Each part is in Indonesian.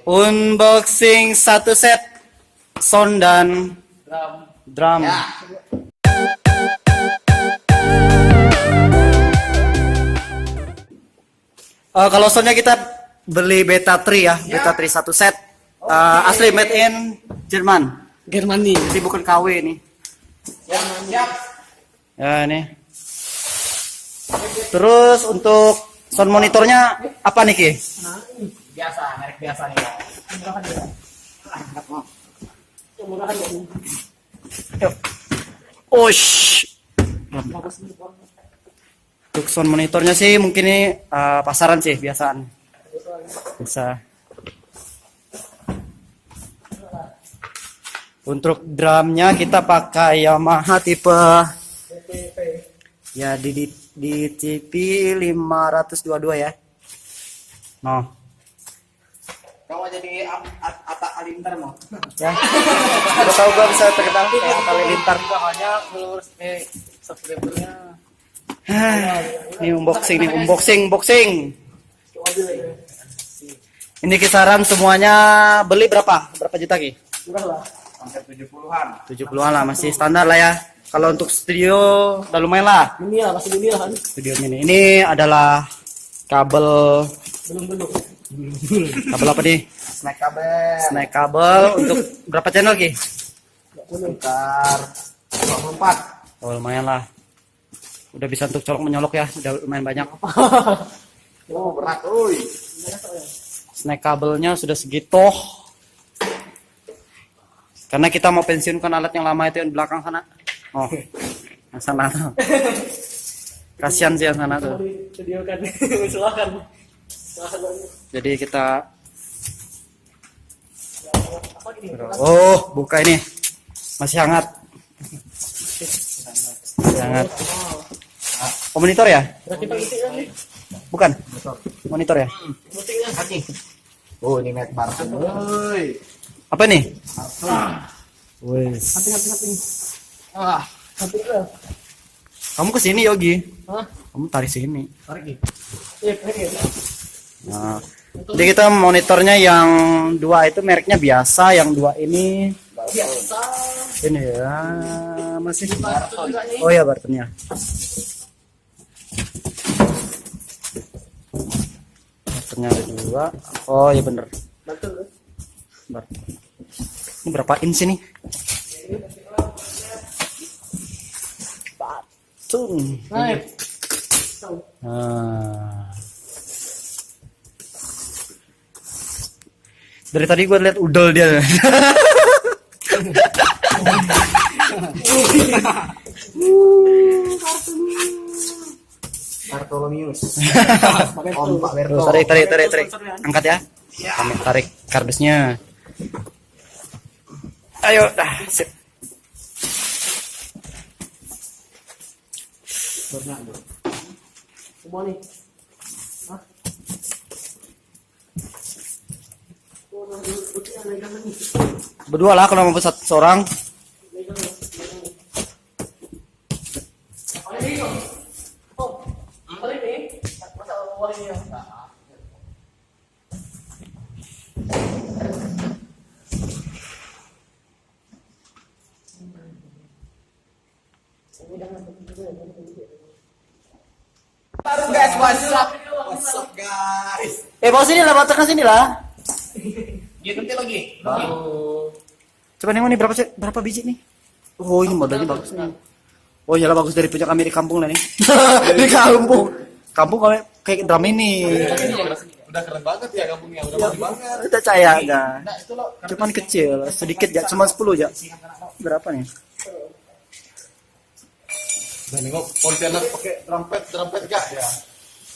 Unboxing satu set sound dan drum. Ya. Kalau soundnya kita beli Beta 3 ya, Beta 3 satu set. Asli made in Jerman. Germany. Jadi bukan KW ini. Siap. Ya ini. Terus untuk sound monitornya apa nih Ki? Biasa, merek biasa nih. Murahan ya. Osh. Untuk sound monitornya sih mungkin ini pasaran sih biasaan. Bisa. Untuk drumnya kita pakai Yamaha tipe ya di TP 522 ya. No. Kamu jadi Atta Halilintar mau? Ya. Udah tahu gua bisa terkenal kayak Atta Halilintar. Banyak followers subscribernya. Ini unboxing. Ini kisaran semuanya beli berapa? Berapa juta Ki? Murah lah. Hampir 70-an. 70-an lah, masih standar lah ya. Kalau untuk studio udah lumayan lah. Ini lah, masih ini lah kan. Studio ini. Ini adalah kabel. Belum. Kabel apa nih? Snack kabel untuk berapa channel Ki? Sekitar 24. Oh lumayan lah. Udah bisa untuk colok menyolok ya. Udah lumayan banyak. Oh, berat, oi. Snack kabelnya sudah segitu. Karena kita mau pensiunkan alat yang lama itu yang di belakang sana. Oh, yang sana tuh. Kasihan sih yang sana tuh. Sediakan, silakan. Jadi kita. Oh, buka ini. Masih hangat. Masih hangat. Oh, monitor ya? Bukan. Monitor ya? Oh, ini Mac Barton. Oi. Apa nih? Wes. Hati. Hati. Kamu kesini Yogi. Hah? Kamu tarik sini. Tarik. Iya, tarik. Nah, jadi kita monitornya yang dua itu mereknya biasa, yang dua ini Biasa. ini ya masih. Oh ya Bartonnya. Bartonnya ada dua. Oh ya bener. Betul. Ini berapa inch nih? Batung. Naik. Nah. Dari tadi gue liat udel dia. Bartolomius. Om Pak Berto. Tarik. Angkat ya. Kami tarik kardusnya. Ayo, dah, sip. Semua nih. Hah? Berdua lah kalau mau seorang. Baru guys, what's up guys? Bawa sini lah, bawa sini lah. Gitu lagi. Coba nengok nih berapa biji nih? Oh ini modelnya bagus nih. Oh iyalah bagus dari punya kami di kampung lah nih. Di kampung. Kampung kayak drum ini. Udah keren banget ya kampungnya, udah bagus banget. Udah caya enggak? Cuman kecil, sedikit ya, cuma 10 ya. Berapa nih? Nah, nengok kontainer pakai drum pad gak ya?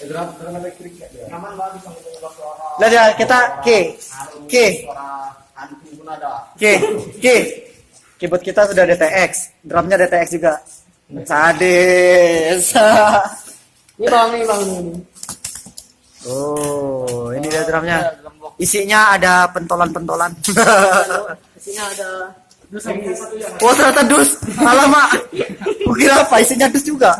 Drum elektrik gak ya? Nyaman banget sama suara. Lihat ya, kita Suara hantu pun ada. Keyboard kita sudah DTX, drumnya DTX juga. Sadis. Ini bang. Oh, ini dia drumnya. Isinya ada pentolan-pentolan. Isinya ada dus. Oh ternyata dus. Alamak. Kukira apa? Isinya dus juga.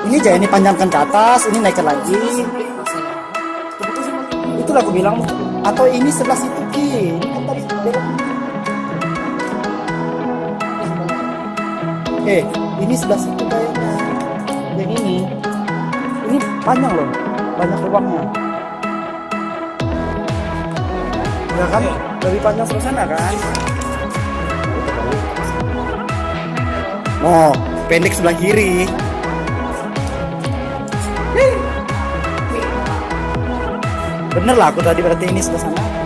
Ini jangan ini panjangkan ke atas, ini naikkan lagi. Itulah aku bilang, atau ini sebelah situ Ki. Ini kan tadi belok. Ini sebelah situ kayaknya. Yang ini panjang loh, banyak ruangnya. Ya kan, lebih panjang sebelah sana kan. Oh, pendek sebelah kiri. Bener lah aku tadi berarti ini sebelah sana.